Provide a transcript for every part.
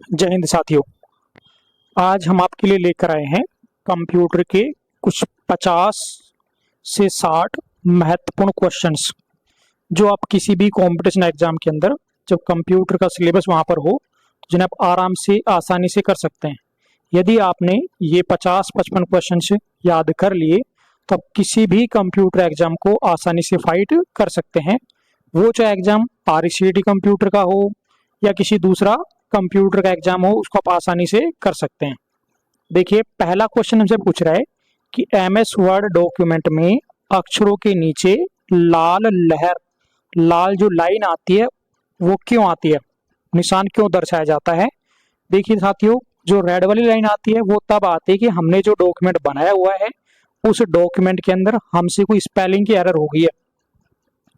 जय हिंद साथियों। आज हम आपके लिए लेकर आए हैं कंप्यूटर के कुछ 50 से 60 महत्वपूर्ण क्वेश्चंस जो आप किसी भी कंपटीशन एग्जाम के अंदर जब कंप्यूटर का सिलेबस वहां पर हो जिन्हें आप आराम से आसानी से कर सकते हैं। यदि आपने ये 50-55 क्वेश्चंस याद कर लिए तो आप किसी भी कंप्यूटर एग्जाम को आसानी से फाइट कर सकते हैं। वो चाहे एग्जाम RCT कंप्यूटर का हो या किसी दूसरा कंप्यूटर का एग्जाम हो, उसको आप आसानी से कर सकते हैं। देखिए, पहला क्वेश्चन हमसे पूछ रहा है कि MS वर्ड डॉक्यूमेंट में अक्षरों के नीचे लाल लहर, लाल जो लाइन आती है वो क्यों आती है, निशान क्यों दर्शाया जाता है। देखिए साथियों, जो रेड वाली लाइन आती है वो तब आती है कि हमने जो डॉक्यूमेंट बनाया हुआ है उस डॉक्यूमेंट के अंदर हमसे कोई स्पेलिंग की एरर हो गई है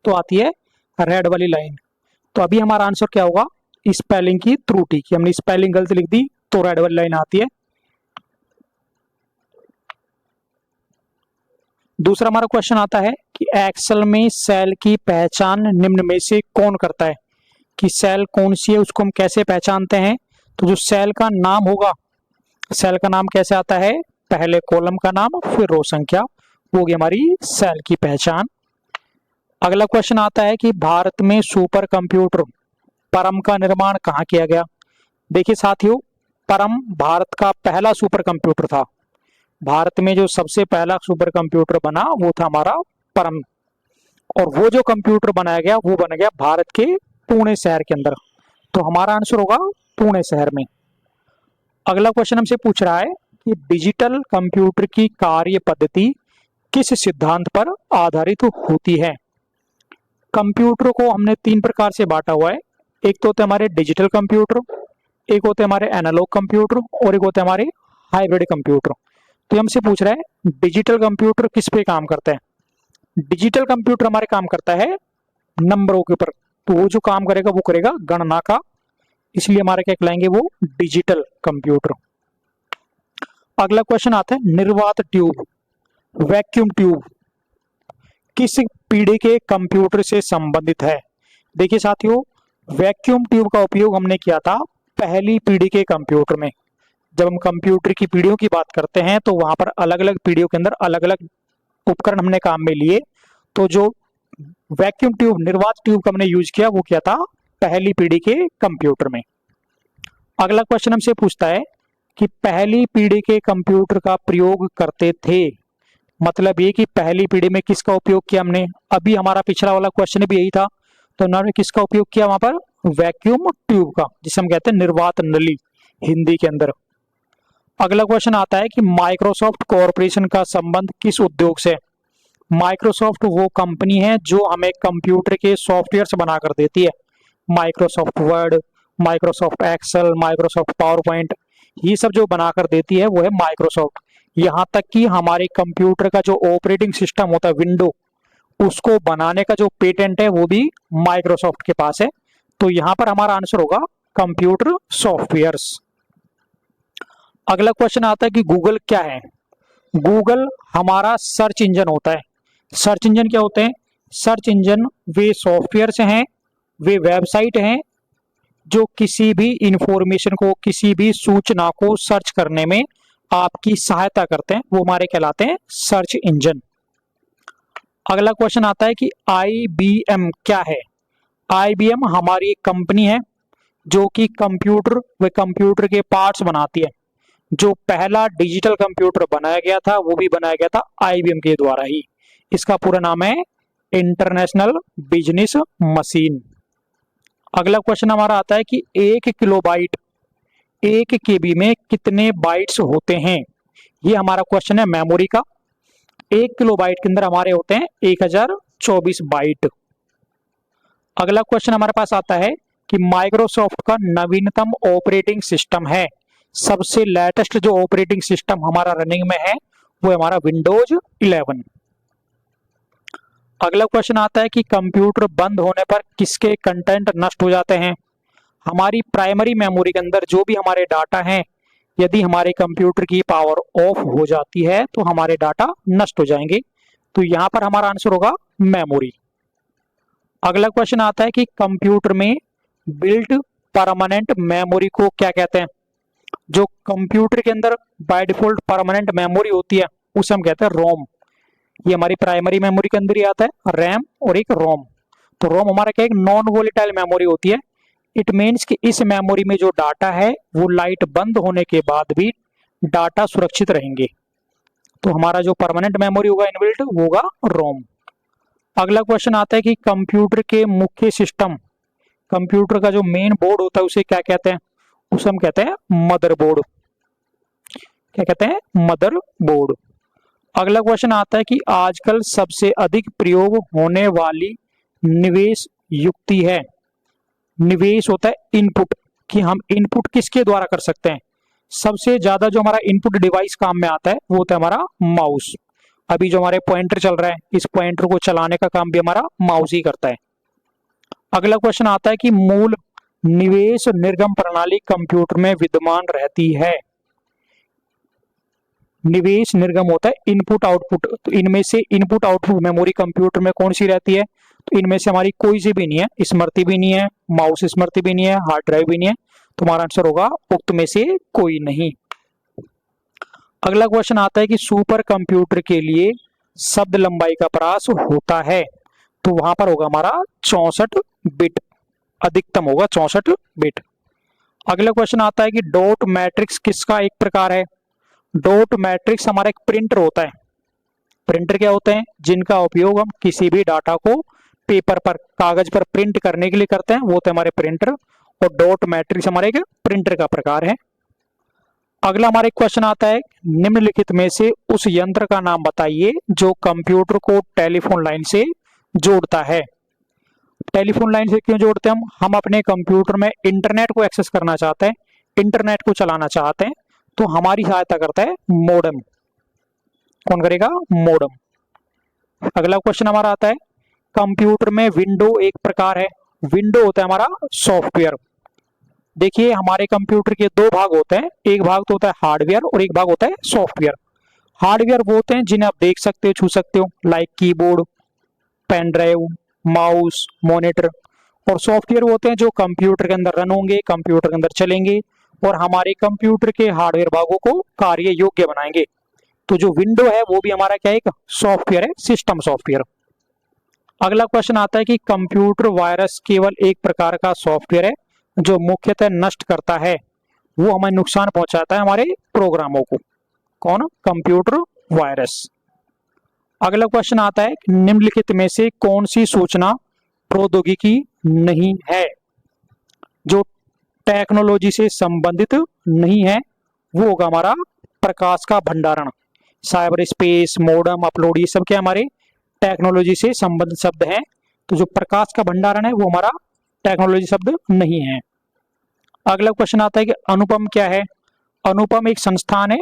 तो आती है रेड वाली लाइन। तो अभी हमारा आंसर क्या होगा, स्पेलिंग की त्रुटि की हमने स्पेलिंग गलत लिख दी तो रेड वाली लाइन आती है। दूसरा हमारा क्वेश्चन आता है कि एक्सेल में सेल की पहचान निम्न में से कौन करता है, कि सेल कौन सी है उसको हम कैसे पहचानते हैं। तो जो सेल का नाम होगा, सेल का नाम कैसे आता है, पहले कॉलम का नाम फिर रो संख्या, वो होगी हमारी सेल की पहचान। अगला क्वेश्चन आता है कि भारत में सुपर कंप्यूटर परम का निर्माण कहाँ किया गया। देखिए साथियों, परम भारत का पहला सुपर कंप्यूटर था। भारत में जो सबसे पहला सुपर कंप्यूटर बना वो था हमारा परम, और वो जो कंप्यूटर बनाया गया वो बन गया भारत के पुणे शहर के अंदर। तो हमारा आंसर होगा पुणे शहर में। अगला क्वेश्चन हमसे पूछ रहा है कि डिजिटल कंप्यूटर की कार्य पद्धति किस सिद्धांत पर आधारित होती है। कंप्यूटर को हमने 3 प्रकार से बांटा हुआ है। एक तो होते हैं हमारे डिजिटल कंप्यूटर, एक होते हैं हमारे एनालॉग कंप्यूटर और एक होते हैं हमारे हाइब्रिड कंप्यूटर। तो हमसे पूछ रहा है डिजिटल कंप्यूटर किस पे काम करता है। डिजिटल कंप्यूटर हमारे काम करता है नंबरों के ऊपर, तो वो जो काम करेगा वो करेगा गणना का, इसलिए हमारे क्या कहलाएंगे वो डिजिटल कंप्यूटर। अगला क्वेश्चन आता है निर्वात ट्यूब, वैक्यूम ट्यूब किस पीढ़ी के कंप्यूटर से संबंधित है। देखिए साथियों, वैक्यूम ट्यूब का उपयोग हमने किया था पहली पीढ़ी के कंप्यूटर में। जब हम कंप्यूटर की पीढ़ियों की बात करते हैं तो वहां पर अलग अलग पीढ़ियों के अंदर अलग अलग उपकरण हमने काम में लिए, तो जो वैक्यूम ट्यूब, निर्वात ट्यूब का हमने यूज किया वो किया था पहली पीढ़ी के कंप्यूटर में। अगला क्वेश्चन हमसे पूछता है कि पहली पीढ़ी के कंप्यूटर का प्रयोग करते थे, मतलब ये कि पहली पीढ़ी में किसका उपयोग किया हमने। अभी हमारा पिछला वाला क्वेश्चन भी यही था, तो उन्होंने किसका उपयोग किया वहां पर, वैक्यूम ट्यूब का, जिसे हम कहते हैं निर्वात नली हिंदी के अंदर। अगला क्वेश्चन आता है कि माइक्रोसॉफ्ट कॉरपोरेशन का संबंध किस उद्योग से। माइक्रोसॉफ्ट वो कंपनी है जो हमें कंप्यूटर के सॉफ्टवेयर बनाकर देती है। Microsoft Word, Microsoft Excel, Microsoft PowerPoint, ये सब जो बनाकर देती है वो है माइक्रोसॉफ्ट। यहाँ तक कि हमारे कंप्यूटर का जो ऑपरेटिंग सिस्टम होता है विंडो, उसको बनाने का जो पेटेंट है वो भी माइक्रोसॉफ्ट के पास है। तो यहाँ पर हमारा आंसर होगा कंप्यूटर सॉफ्टवेयर्स। अगला क्वेश्चन आता है कि गूगल क्या है। गूगल हमारा सर्च इंजन होता है। सर्च इंजन क्या होते हैं, सर्च इंजन वे सॉफ्टवेयर हैं, वे वेबसाइट हैं जो किसी भी इंफॉर्मेशन को, किसी भी सूचना को सर्च करने में आपकी सहायता करते हैं, वो हमारे कहलाते हैं सर्च इंजन। अगला क्वेश्चन आता है कि IBM क्या है। IBM हमारी एक कंपनी है जो कि कंप्यूटर व कंप्यूटर के पार्ट्स बनाती है। जो पहला डिजिटल कंप्यूटर बनाया गया था वो भी बनाया गया था IBM के द्वारा ही। इसका पूरा नाम है इंटरनेशनल बिजनेस मशीन। अगला क्वेश्चन हमारा आता है कि 1 किलोबाइट, 1 KB में कितने बाइट्स होते हैं। ये हमारा क्वेश्चन है मेमोरी का। 1 किलोबाइट के अंदर हमारे होते हैं 1024 बाइट। अगला क्वेश्चन हमारे पास आता है कि माइक्रोसॉफ्ट का नवीनतम ऑपरेटिंग सिस्टम है, सबसे लेटेस्ट जो ऑपरेटिंग सिस्टम हमारा रनिंग में है वो है हमारा विंडोज 11। अगला क्वेश्चन आता है कि कंप्यूटर बंद होने पर किसके कंटेंट नष्ट हो जाते हैं। हमारी प्राइमरी मेमोरी के अंदर जो भी हमारे डाटा हैं, यदि हमारे कंप्यूटर की पावर ऑफ हो जाती है तो हमारे डाटा नष्ट हो जाएंगे। तो यहां पर हमारा आंसर होगा मेमोरी। अगला क्वेश्चन आता है कि कंप्यूटर में बिल्ट परमानेंट मेमोरी को क्या कहते हैं? जो कंप्यूटर के अंदर बाय डिफॉल्ट परमानेंट मेमोरी होती है उसे हम कहते हैं रोम। ये हमारी प्राइमरी मेमोरी के अंदर ही आता है, रैम और एक रोम। तो रोम हमारा क्या एक नॉन वोलेटाइल मेमोरी होती है। इट मीन्स कि इस मेमोरी में जो डाटा है वो लाइट बंद होने के बाद भी डाटा सुरक्षित रहेंगे। तो हमारा जो परमानेंट मेमोरी होगा इनबिल्ट वो होगा रोम। अगला क्वेश्चन आता है कि कंप्यूटर के मुख्य सिस्टम, कंप्यूटर का जो मेन बोर्ड होता है उसे क्या कहते हैं? उसे हम कहते हैं मदरबोर्ड। क्या कहते हैं? मदरबोर्ड। अगला क्वेश्चन आता है कि आजकल सबसे अधिक प्रयोग होने वाली निवेश युक्ति है। निवेश होता है इनपुट, कि हम इनपुट किसके द्वारा कर सकते हैं। सबसे ज्यादा जो हमारा इनपुट डिवाइस काम में आता है वो होता है हमारा माउस। अभी जो हमारे पॉइंटर चल रहा है इस पॉइंटर को चलाने का काम भी हमारा माउस ही करता है। अगला क्वेश्चन आता है कि मूल निवेश निर्गम प्रणाली कंप्यूटर में विद्यमान रहती है। निवेश निर्गम होता है इनपुट आउटपुट। तो इनमें से इनपुट आउटपुट मेमोरी कंप्यूटर में कौन सी रहती है? तो इनमें से हमारी कोई सी भी नहीं है, स्मृति भी नहीं है, माउस स्मृति भी नहीं है, हार्ड ड्राइव भी नहीं है। तो हमारा आंसर होगा उक्त में से कोई नहीं। अगला क्वेश्चन आता है कि सुपर कंप्यूटर के लिए शब्द लंबाई का प्रयास होता है। तो वहां पर होगा हमारा 64 बिट, अधिकतम होगा 64 बिट। अगला क्वेश्चन आता है कि डॉट मैट्रिक्स किसका एक प्रकार है? डॉट मैट्रिक्स हमारा एक प्रिंटर होता है। प्रिंटर क्या होते हैं? जिनका उपयोग हम किसी भी डाटा को पेपर पर, कागज पर प्रिंट करने के लिए करते हैं, वो होते हैं हमारे प्रिंटर। और डॉट मैट्रिक्स हमारे एक प्रिंटर का प्रकार है। अगला हमारा एक क्वेश्चन आता है, निम्नलिखित में से उस यंत्र का नाम बताइए जो कंप्यूटर को टेलीफोन लाइन से जोड़ता है। टेलीफोन लाइन से क्यों जोड़ते हैं हम अपने कंप्यूटर में इंटरनेट को एक्सेस करना चाहते हैं, इंटरनेट को चलाना चाहते हैं, तो हमारी सहायता करता है मोडेम। कौन करेगा? मोडेम। अगला क्वेश्चन हमारा आता है, कंप्यूटर में विंडो एक प्रकार है। विंडो होता है हमारा सॉफ्टवेयर। देखिए हमारे कंप्यूटर के दो भाग होते हैं, एक भाग तो होता है हार्डवेयर और एक भाग होता है सॉफ्टवेयर। हार्डवेयर वो होते हैं जिन्हें आप देख सकते हो, छू सकते हो, like keyboard, pen drive, mouse, monitor. और सॉफ्टवेयर होते हैं जो कंप्यूटर के अंदर रन होंगे, कंप्यूटर के अंदर चलेंगे और हमारे कंप्यूटर के हार्डवेयर भागों को कार्य योग्य बनाएंगे। तो जो विंडो है वो भी हमारा क्या है? एक सॉफ्टवेयर है, सिस्टम सॉफ्टवेयर। अगला क्वेश्चन आता है कि कंप्यूटर वायरस केवल एक प्रकार का सॉफ्टवेयर है जो मुख्यतः नष्ट करता है, वो हमें नुकसान पहुंचाता है हमारे प्रोग्रामों को। कौन? Computer virus. अगला क्वेश्चन आता है, निम्नलिखित में से कौन सी सूचना प्रौद्योगिकी नहीं है? जो टेक्नोलॉजी से संबंधित नहीं है वो होगा हमारा प्रकाश का भंडारण। साइबर स्पेस, मॉडेम, अपलोड, ये सब क्या हमारे टेक्नोलॉजी से संबंधित शब्द हैं। तो जो प्रकाश का भंडारण है वो हमारा टेक्नोलॉजी शब्द नहीं है। अगला क्वेश्चन आता है कि अनुपम क्या है? अनुपम एक संस्थान है,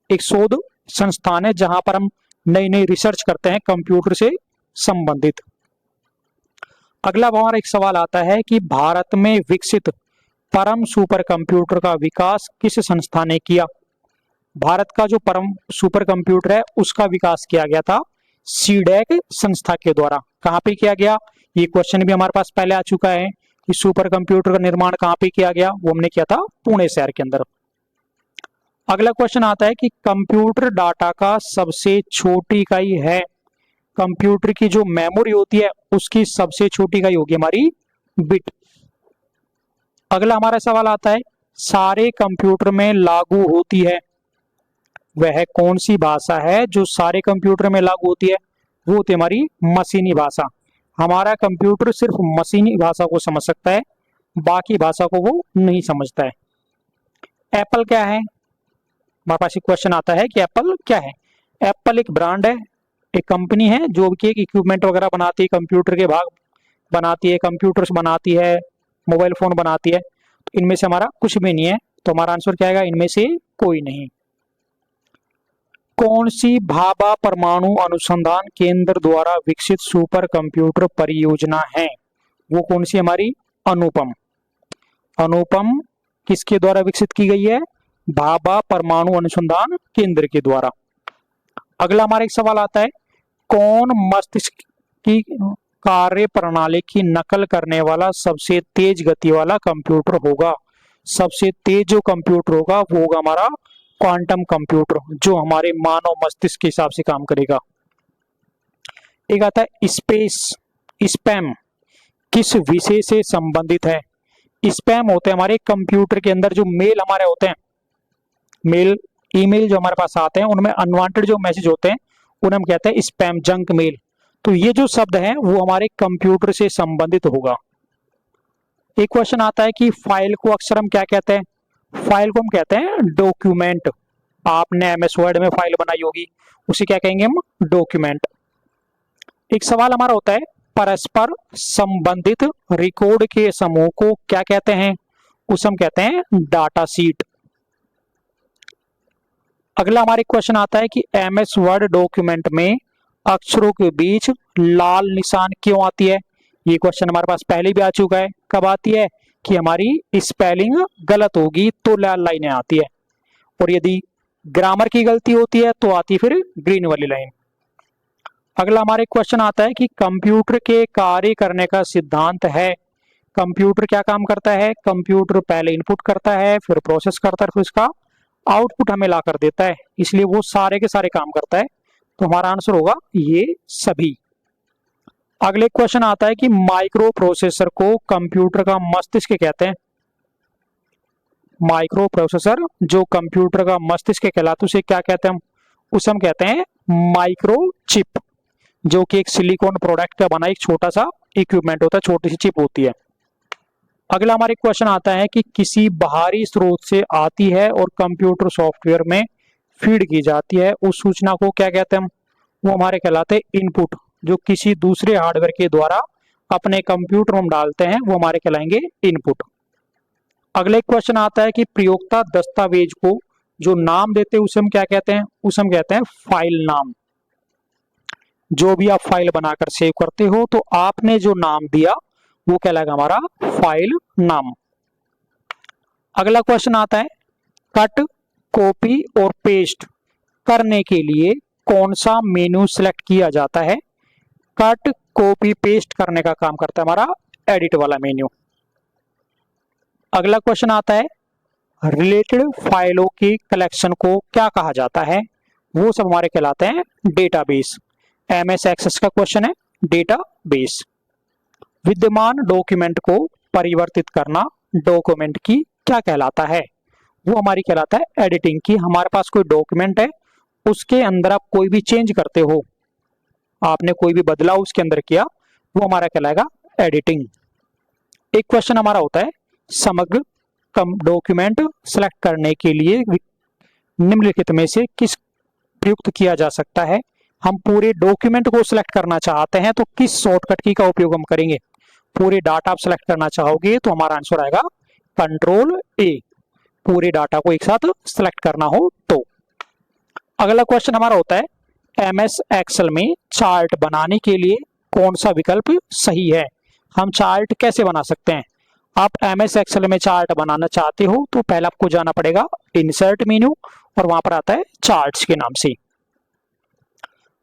एक शोध संस्थान है जहां पर हम नई नई रिसर्च करते हैं कंप्यूटर से संबंधित। अगला हमारा एक सवाल आता है कि भारत में विकसित परम सुपर कंप्यूटर का विकास किस संस्था ने किया? भारत का जो परम सुपर कंप्यूटर है उसका विकास किया गया था सीडैक संस्था के द्वारा। कहां पे किया गया? ये क्वेश्चन भी हमारे पास पहले आ चुका है कि सुपर कंप्यूटर का निर्माण कहां पे किया गया, वो हमने किया था पुणे शहर के अंदर। अगला क्वेश्चन आता है कि कंप्यूटर डाटा का सबसे छोटी इकाई है। कंप्यूटर की जो मेमोरी होती है उसकी सबसे छोटी इकाई होगी हमारी बिट। अगला हमारा सवाल आता है, सारे कंप्यूटर में लागू होती है, वह कौन सी भाषा है जो सारे कंप्यूटर में लागू होती है? वो होती है हमारी मशीनी भाषा। हमारा कंप्यूटर सिर्फ मशीनी भाषा को समझ सकता है, बाकी भाषा को वो नहीं समझता है। एप्पल क्या है? हमारे पास एक क्वेश्चन आता है कि एप्पल क्या है? एप्पल एक ब्रांड है, एक कंपनी है जो कि एक इक्विपमेंट वगैरह बनाती है, कंप्यूटर के भाग बनाती है, कंप्यूटर्स बनाती है, मोबाइल फोन बनाती है। तो इनमें से हमारा कुछ भी नहीं है, तो हमारा आंसर क्या आएगा? इनमें से कोई नहीं। कौन सी भाभा परमाणु अनुसंधान केंद्र द्वारा विकसित सुपर कंप्यूटर परियोजना है? वो कौन सी? हमारी अनुपम। अनुपम किसके द्वारा विकसित की गई है? भाभा परमाणु अनुसंधान केंद्र के द्वारा। अगला हमारा एक सवाल आता है, कौन मस्तिष्क की कार्य प्रणाली की नकल करने वाला सबसे तेज गति वाला कंप्यूटर होगा। सबसे तेज जो कंप्यूटर होगा वो होगा हमारा क्वांटम कंप्यूटर, जो हमारे मानव मस्तिष्क के हिसाब से काम करेगा। एक आता है स्पेस स्पैम, किस विषय से संबंधित है? स्पैम होते हैं हमारे कंप्यूटर के अंदर जो मेल हमारे होते हैं, मेल ईमेल जो हमारे पास आते हैं उनमें अनवांटेड जो मैसेज होते हैं उन्हें हम कहते हैं स्पैम, जंक मेल। तो ये जो शब्द है वो हमारे कंप्यूटर से संबंधित होगा। एक क्वेश्चन आता है कि फाइल को अक्सर हम क्या कहते हैं? फाइल को हम कहते हैं डॉक्यूमेंट। आपने एमएस वर्ड में फाइल बनाई होगी, उसे क्या कहेंगे हम? डॉक्यूमेंट। एक सवाल हमारा होता है परस्पर संबंधित रिकॉर्ड के समूह को क्या कहते हैं? उसे हम कहते हैं डाटा शीट। अगला हमारे क्वेश्चन आता है कि एमएस वर्ड डॉक्यूमेंट में अक्षरों के बीच लाल निशान क्यों आती है? ये क्वेश्चन हमारे पास पहले भी आ चुका है। कब आती है? कि हमारी स्पेलिंग गलत होगी तो लाल लाइनें आती है, और यदि ग्रामर की गलती होती है तो आती फिर ग्रीन वाली लाइन। अगला हमारे क्वेश्चन आता है कि कंप्यूटर के कार्य करने का सिद्धांत है। कंप्यूटर क्या काम करता है? कंप्यूटर पहले इनपुट करता है, फिर प्रोसेस करता है, फिर उसका आउटपुट हमें ला कर देता है, इसलिए वो सारे के सारे काम करता है। तो हमारा आंसर होगा ये सभी। अगले क्वेश्चन आता है कि माइक्रो प्रोसेसर को कंप्यूटर का मस्तिष्क कहते हैं। माइक्रो प्रोसेसर जो कंप्यूटर का मस्तिष्क कहलाता है उसे क्या कहते हैं हम? उसे हम कहते हैं माइक्रो चिप, जो कि एक सिलिकॉन प्रोडक्ट का बना एक छोटा सा इक्विपमेंट होता है, छोटी सी चिप होती है। अगला हमारे क्वेश्चन आता है कि किसी बाहरी स्रोत से आती है और कंप्यूटर सॉफ्टवेयर में फीड की जाती है, उस सूचना को क्या कहते हैं हम? वो हमारे कहलाते हैं इनपुट। जो किसी दूसरे हार्डवेयर के द्वारा अपने कंप्यूटर में हम डालते हैं वो हमारे कहलाएंगे इनपुट। अगले क्वेश्चन आता है कि प्रयोक्ता दस्तावेज को जो नाम देते हैं उसे हम क्या कहते हैं? उसे हम कहते हैं फाइल नाम। जो भी आप फाइल बनाकर सेव करते हो तो आपने जो नाम दिया वो कहलाएगा हमारा फाइल नाम। अगला क्वेश्चन आता है कट, कॉपी और पेस्ट करने के लिए कौन सा मेनू सेलेक्ट किया जाता है? कट, कॉपी, पेस्ट करने का काम करता है हमारा एडिट वाला मेन्यू। अगला क्वेश्चन आता है रिलेटेड फाइलों की कलेक्शन को क्या कहा जाता है? वो सब हमारे कहलाते हैं डेटाबेस। एमएस एक्सेस का क्वेश्चन है डेटाबेस। विद्यमान डॉक्यूमेंट को परिवर्तित करना डॉक्यूमेंट की क्या कहलाता है? वो हमारी कहलाता है एडिटिंग की। हमारे पास कोई डॉक्यूमेंट है, उसके अंदर आप कोई भी चेंज करते हो, आपने कोई भी बदलाव उसके अंदर किया, वो हमारा कहलाएगा एडिटिंग। एक क्वेश्चन हमारा होता है समग्र डॉक्यूमेंट सेलेक्ट करने के लिए निम्नलिखित में से किस प्रयुक्त किया जा सकता है? हम पूरे डॉक्यूमेंट को सिलेक्ट करना चाहते हैं तो किस शॉर्टकट की का उपयोग हम करेंगे? पूरे डाटा आप सिलेक्ट करना चाहोगे तो हमारा आंसर आएगा कंट्रोल ए, पूरे डाटा को एक साथ सिलेक्ट करना हो तो। अगला क्वेश्चन हमारा होता है एमएस एक्सेल में चार्ट बनाने के लिए कौन सा विकल्प सही है? हम चार्ट कैसे बना सकते हैं? आप एमएस एक्सेल में चार्ट बनाना चाहते हो तो पहले आपको जाना पड़ेगा इंसर्ट मेन्यू और वहां पर आता है चार्ट्स के नाम से।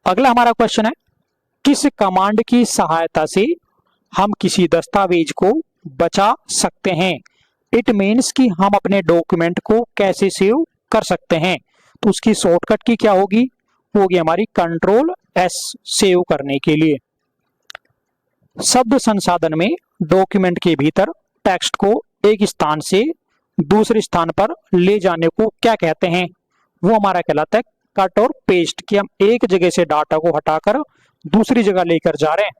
अगला हमारा क्वेश्चन है किस कमांड की सहायता से हम किसी दस्तावेज को बचा सकते हैं? इट मीन्स कि हम अपने डॉक्यूमेंट को कैसे सेव कर सकते हैं, तो उसकी शॉर्टकट की क्या होगी? होगी हमारी कंट्रोल एस, सेव करने के लिए। शब्द संसाधन में डॉक्यूमेंट के भीतर टेक्स्ट को एक स्थान से दूसरे स्थान पर ले जाने को क्या कहते हैं? वो हमारा कहलाता है कट और पेस्ट, कि हम एक जगह से डाटा को हटाकर दूसरी जगह लेकर जा रहे हैं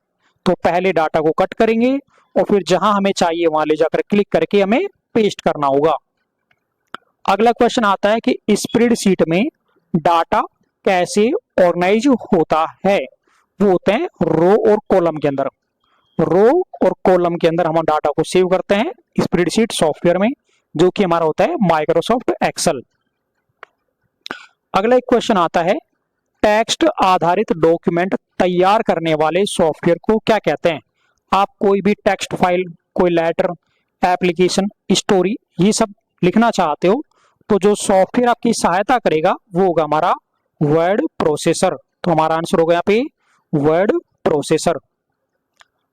तो पहले डाटा को कट करेंगे और फिर जहां हमें चाहिए वहां ले जाकर क्लिक करके हमें पेस्ट करना होगा। अगला क्वेश्चन आता है कि स्प्रेडशीट में डाटा कैसे ऑर्गेनाइज होता है? वो होते हैं रो और कॉलम के अंदर। रो और कॉलम के अंदर हम डाटा को सेव करते हैं स्प्रेडशीट सॉफ्टवेयर में, जो कि हमारा होता है माइक्रोसॉफ्ट एक्सेल। अगला एक क्वेश्चन आता है टेक्स्ट आधारित डॉक्यूमेंट तैयार करने वाले सॉफ्टवेयर को क्या कहते हैं? आप कोई भी टेक्स्ट फाइल, कोई लेटर, एप्लीकेशन, स्टोरी, ये सब लिखना चाहते हो तो जो सॉफ्टवेयर आपकी सहायता करेगा वो होगा हमारा वर्ड प्रोसेसर। तो हमारा आंसर होगा यहाँ पे वर्ड प्रोसेसर।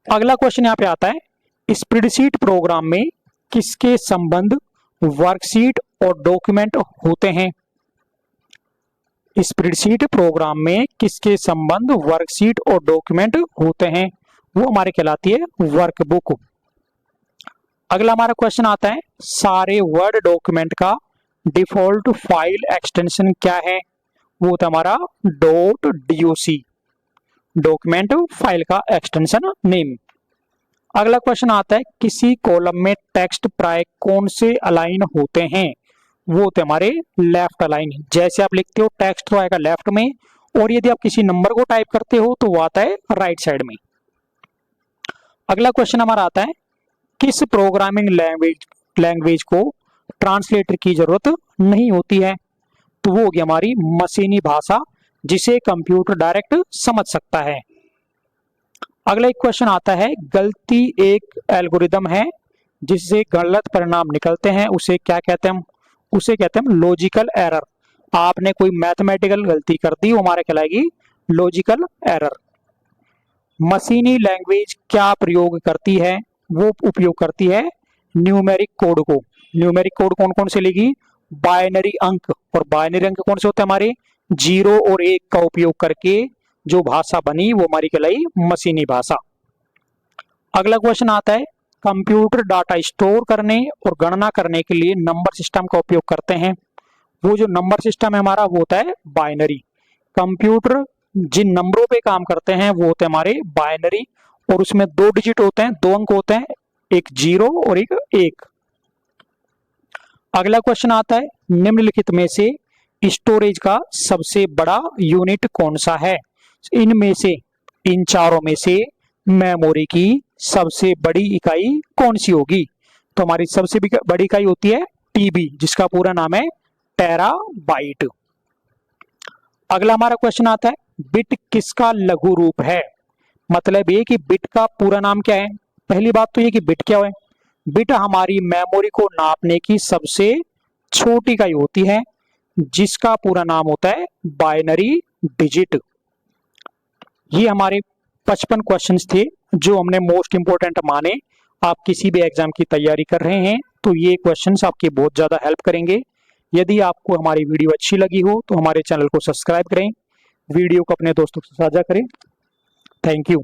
अगला क्वेश्चन यहाँ पे आता है, स्प्रेडशीट प्रोग्राम में किसके संबंध वर्कशीट और डॉक्यूमेंट होते हैं? स्प्रेडशीट प्रोग्राम में किसके संबंध वर्कशीट और डॉक्यूमेंट होते हैं? वो हमारे कहलाती है वर्कबुक। अगला हमारा क्वेश्चन आता है, सारे वर्ड डॉक्यूमेंट का डिफॉल्ट फाइल एक्सटेंशन क्या है? वो होता है हमारा .doc, डॉक्यूमेंट फाइल का एक्सटेंशन नेम। अगला क्वेश्चन आता है, किसी कॉलम में टेक्स्ट प्राय कौन से अलाइन होते हैं? वो होते हमारे लेफ्ट अलाइन। जैसे आप लिखते हो टेक्स्ट तो आएगा लेफ्ट में, और यदि आप किसी नंबर को टाइप करते हो तो वो आता है राइट साइड में। अगला क्वेश्चन हमारा आता है, किस प्रोग्रामिंग लैंग्वेज को ट्रांसलेटर की जरूरत नहीं होती है? तो वो होगी हमारी मशीनी भाषा, जिसे कंप्यूटर डायरेक्ट समझ सकता है। अगला एक क्वेश्चन आता है, गलती एक एल्गोरिदम है जिससे गलत परिणाम निकलते हैं, उसे क्या कहते हैं? उसे कहते हैं लॉजिकल एरर। आपने कोई मैथमेटिकल गलती कर दी, वो हमारे कहलाएगी लॉजिकल एरर। मशीनी लैंग्वेज क्या प्रयोग करती है? वो उपयोग करती है न्यूमेरिक कोड को। न्यूमेरिक कोड कौन कौन से लेगी? बाइनरी अंक, और बाइनरी अंक कौन से होते हैं हमारे? 0 और 1 का उपयोग करके जो भाषा बनी वो हमारी कहलाई मशीनी भाषा। अगला क्वेश्चन आता है, कंप्यूटर डाटा स्टोर करने और गणना करने के लिए नंबर सिस्टम का उपयोग करते हैं। वो जो नंबर सिस्टम है हमारा वो होता है बाइनरी। कंप्यूटर जिन नंबरों पे काम करते हैं वो होते हैं हमारे बाइनरी, और उसमें 2 डिजिट होते हैं, 2 अंक होते हैं, एक 0 और एक 1। अगला क्वेश्चन आता है, निम्नलिखित में से स्टोरेज का सबसे बड़ा यूनिट कौन सा है? इनमें से, इन चारों में से मेमोरी की सबसे बड़ी इकाई कौन सी होगी? तो हमारी सबसे बड़ी इकाई होती है टीबी, जिसका पूरा नाम है टेराबाइट। अगला हमारा क्वेश्चन आता है, बिट किसका लघु रूप है? मतलब ये कि बिट का पूरा नाम क्या है? पहली बात तो ये कि बिट क्या है? बिट हमारी मेमोरी को नापने की सबसे छोटी इकाई होती है, जिसका पूरा नाम होता है बाइनरी डिजिट। ये हमारे 55 क्वेश्चंस थे जो हमने मोस्ट इंपोर्टेंट माने। आप किसी भी एग्जाम की तैयारी कर रहे हैं तो ये क्वेश्चंस आपकी बहुत ज्यादा हेल्प करेंगे। यदि आपको हमारी वीडियो अच्छी लगी हो तो हमारे चैनल को सब्सक्राइब करें, वीडियो को अपने दोस्तों से साझा करें। Thank you.